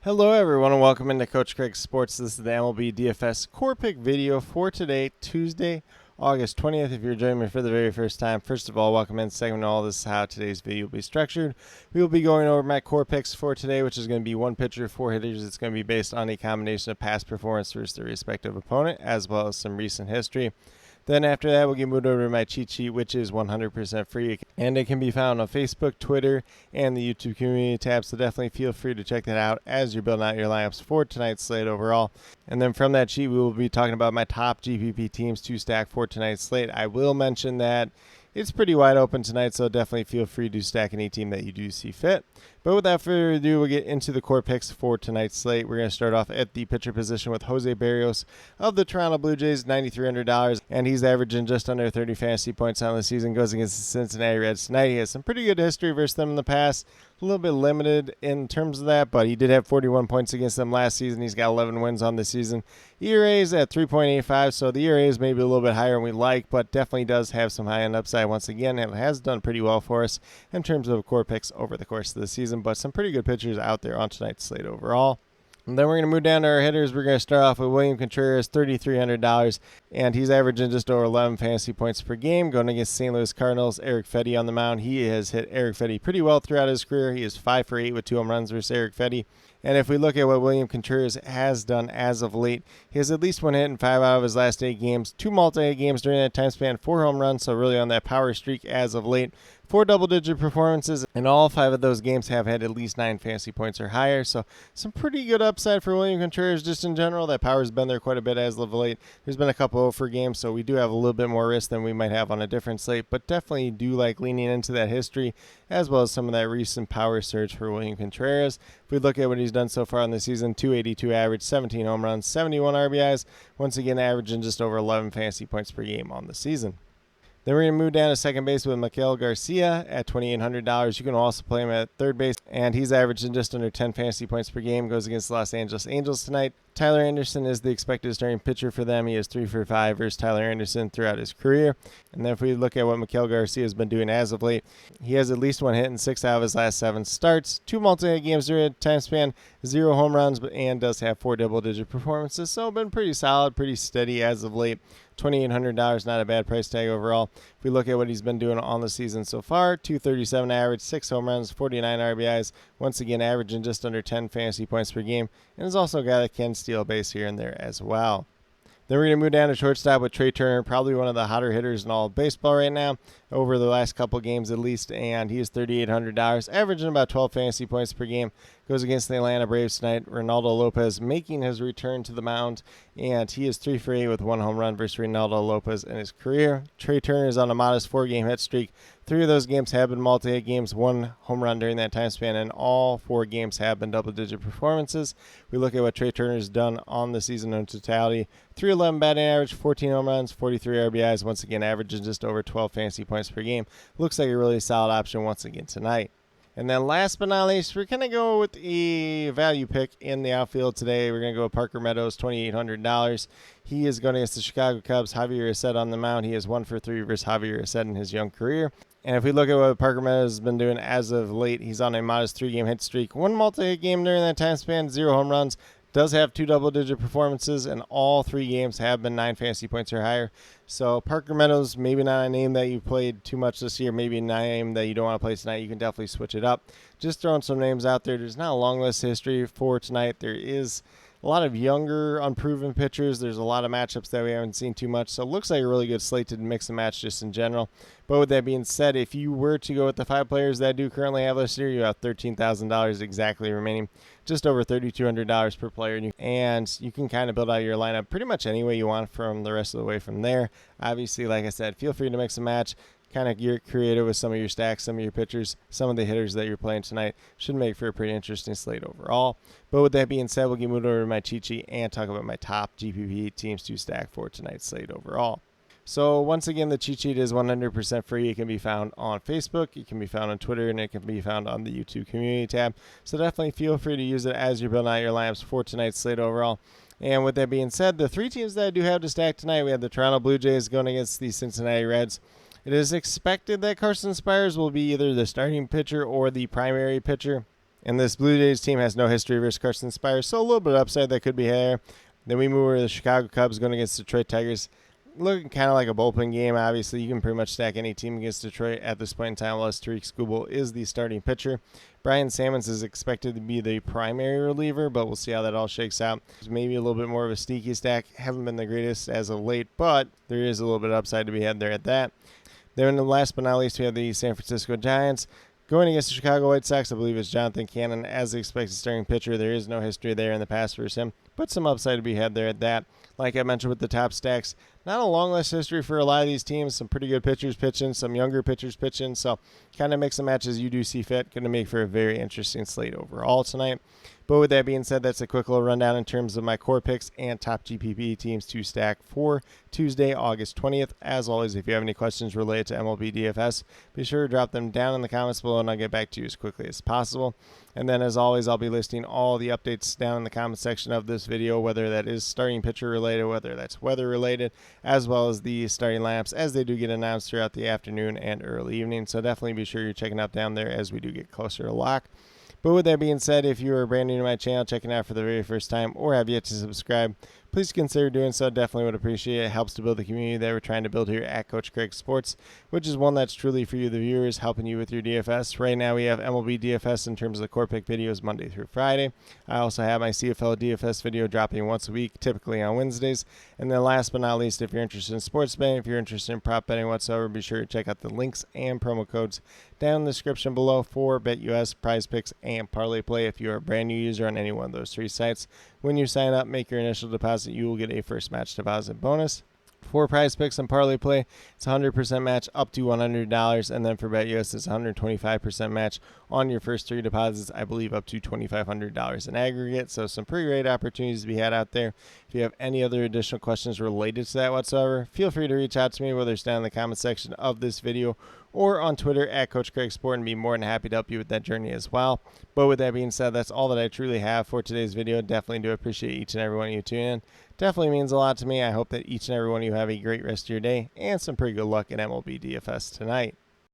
Hello everyone and welcome into Coach Craig Sports. This is the MLB DFS Core Pick video for today, Tuesday, August 20th. If you're joining me for the very first time, first of all, welcome in. Second of all, this is how today's video will be structured. We will be going over my core picks for today, which is going to be one pitcher, four hitters. It's going to be based on a combination of past performance versus the respective opponent, as well as some recent history. Then after that, we'll get moved over to my cheat sheet, which is 100% free, and it can be found on Facebook, Twitter, and the YouTube community tab, so definitely feel free to check that out as you're building out your lineups for tonight's slate overall. And then from that sheet, we will be talking about my top GPP teams to stack for tonight's slate. I will mention that it's pretty wide open tonight, so definitely feel free to stack any team that you do see fit. But without further ado, we'll get into the core picks for tonight's slate. We're going to start off at the pitcher position with Jose Berrios of the Toronto Blue Jays, $9,300, and he's averaging just under 30 fantasy points on the season. Goes against the Cincinnati Reds tonight. He has some pretty good history versus them in the past. A little bit limited in terms of that, but he did have 41 points against them last season. He's got 11 wins on the season. ERA is at 3.85, so the ERA is maybe a little bit higher than we like, but definitely does have some high-end upside once again, and it has done pretty well for us in terms of core picks over the course of the season, but some pretty good pitchers out there on tonight's slate overall. And then we're going to move down to our hitters. We're going to start off with William Contreras, $3,300, and he's averaging just over 11 fantasy points per game. Going against St. Louis Cardinals, Eric Fedde on the mound. He has hit Eric Fedde pretty well throughout his career. He is 5 for 8 with 2 home runs versus Eric Fedde. And if we look at what William Contreras has done as of late, he has at least one hit in 5 out of his last 8 games, 2 multi-hit games during that time span, 4 home runs, so really on that power streak as of late. 4 double-digit performances, and all 5 of those games have had at least 9 fantasy points or higher. So some pretty good upside for William Contreras just in general. That power's been there quite a bit as of late. There's been a couple for games, so we do have a little bit more risk than we might have on a different slate, but definitely do like leaning into that history as well as some of that recent power surge for William Contreras. If we look at what he's done so far in the season, 282 average, 17 home runs, 71 RBIs, once again averaging just over 11 fantasy points per game on the season. Then we're going to move down to second base with Miguel Garcia at $2,800. You can also play him at third base, and he's averaging just under 10 fantasy points per game. Goes against the Los Angeles Angels tonight. Tyler Anderson is the expected starting pitcher for them. He is 3 for 5 versus Tyler Anderson throughout his career. And then if we look at what Miguel Garcia has been doing as of late, he has at least one hit in 6 out of his last 7 starts, 2 multi-hit games during a time span, 0 home runs, and does have 4 double-digit performances. So been pretty solid, pretty steady as of late. $2,800, not a bad price tag overall. If we look at what he's been doing on the season so far, 237 average, 6 home runs, 49 RBIs, once again averaging just under 10 fantasy points per game, and has also got a can steal base here and there as well. Then we're going to move down to shortstop with Trey Turner, probably one of the hotter hitters in all of baseball right now, over the last couple games at least, and he is $3,800, averaging about 12 fantasy points per game. Goes against the Atlanta Braves tonight. Ronaldo Lopez making his return to the mound, and he is 3 for 8 with 1 home run versus Ronaldo Lopez in his career. Trey Turner is on a modest 4-game hit streak. 3 of those games have been multi-hit games, 1 home run during that time span, and all 4 games have been double-digit performances. We look at what Trey Turner's done on the season in totality. 311 batting average, 14 home runs, 43 RBIs, once again averaging just over 12 fantasy points per game. Looks like a really solid option once again tonight. And then last but not least, we're going to go with a value pick in the outfield today. We're going to go with Parker Meadows, $2,800. He is going against the Chicago Cubs. Javier Assad on the mound. He is 1 for 3 versus Javier Assad in his young career. And if we look at what Parker Meadows has been doing as of late, he's on a modest 3-game hit streak. 1 multi-hit game during that time span, 0 home runs. Does have 2 double-digit performances, and all 3 games have been 9 fantasy points or higher. So Parker Meadows, maybe not a name that you played too much this year, maybe a name that you don't want to play tonight. You can definitely switch it up. Just throwing some names out there. There's not a long list of history for tonight. There is a lot of younger, unproven pitchers. There's a lot of matchups that we haven't seen too much. So it looks like a really good slate to mix and match just in general. But with that being said, if you were to go with the 5 players that I do currently have listed here, you have $13,000 exactly remaining, just over $3,200 per player. And you can kind of build out your lineup pretty much any way you want from the rest of the way from there. Obviously, like I said, feel free to mix and match. Kind of get creative with some of your stacks, some of your pitchers, some of the hitters that you're playing tonight. Should make for a pretty interesting slate overall. But with that being said, we'll get moved over to my cheat sheet and talk about my top GPP teams to stack for tonight's slate overall. So once again, the cheat sheet is 100% free. It can be found on Facebook, it can be found on Twitter, and it can be found on the YouTube community tab. So definitely feel free to use it as you're building out your lineups for tonight's slate overall. And with that being said, the 3 teams that I do have to stack tonight, we have the Toronto Blue Jays going against the Cincinnati Reds. It is expected that Carson Spires will be either the starting pitcher or the primary pitcher. And this Blue Jays team has no history versus Carson Spire, so a little bit of upside that could be there. Then we move over to the Chicago Cubs going against Detroit Tigers. Looking kind of like a bullpen game. Obviously, you can pretty much stack any team against Detroit at this point in time, unless Tariq Skubal is the starting pitcher. Brian Sammons is expected to be the primary reliever, but we'll see how that all shakes out. Maybe a little bit more of a sneaky stack. Haven't been the greatest as of late, but there is a little bit of upside to be had there at that. Then last but not least, we have the San Francisco Giants. Going against the Chicago White Sox, I believe it's Jonathan Cannon as the expected starting pitcher. There is no history there in the past versus him, but some upside to be had there at that. Like I mentioned with the top stacks, not a long list history for a lot of these teams. Some pretty good pitchers pitching, some younger pitchers pitching. So kind of mix and match as you do see fit. Going to make for a very interesting slate overall tonight. But with that being said, that's a quick little rundown in terms of my core picks and top GPP teams to stack for Tuesday, August 20th. As always, if you have any questions related to MLB DFS, be sure to drop them down in the comments below and I'll get back to you as quickly as possible. And then as always, I'll be listing all the updates down in the comment section of this video, whether that is starting pitcher related, whether that's weather related, as well as the starting lineups as they do get announced throughout the afternoon and early evening. So definitely be sure you're checking out down there as we do get closer to lock. But with that being said, if you are brand new to my channel, checking out for the very first time, or have yet to subscribe, please consider doing so. Definitely would appreciate it. It helps to build the community that we're trying to build here at Coach Craig Sports, which is one that's truly for you, the viewers, helping you with your DFS. Right now we have MLB DFS in terms of the core pick videos Monday through Friday. I also have my CFL DFS video dropping once a week, typically on Wednesdays. And then last but not least, if you're interested in sports betting, if you're interested in prop betting whatsoever, be sure to check out the links and promo codes down in the description below for BetUS, Prize Picks, and Parlay Play. If you're a brand new user on any one of those three sites, when you sign up, make your initial deposit, you will get a first match deposit bonus. For Prize Picks and Parlay Play, it's 100% match up to $100, and then for BetUS, it's 125% match on your first three deposits, I believe up to $2,500 in aggregate. So some pretty great opportunities to be had out there. If you have any other additional questions related to that whatsoever, feel free to reach out to me, whether it's down in the comment section of this video or on Twitter at Coach Craig Sport, and be more than happy to help you with that journey as well. But with that being said, that's all that I truly have for today's video. Definitely do appreciate each and every one of you tuning in. Definitely means a lot to me. I hope that each and every one of you have a great rest of your day and some pretty good luck in MLB DFS tonight.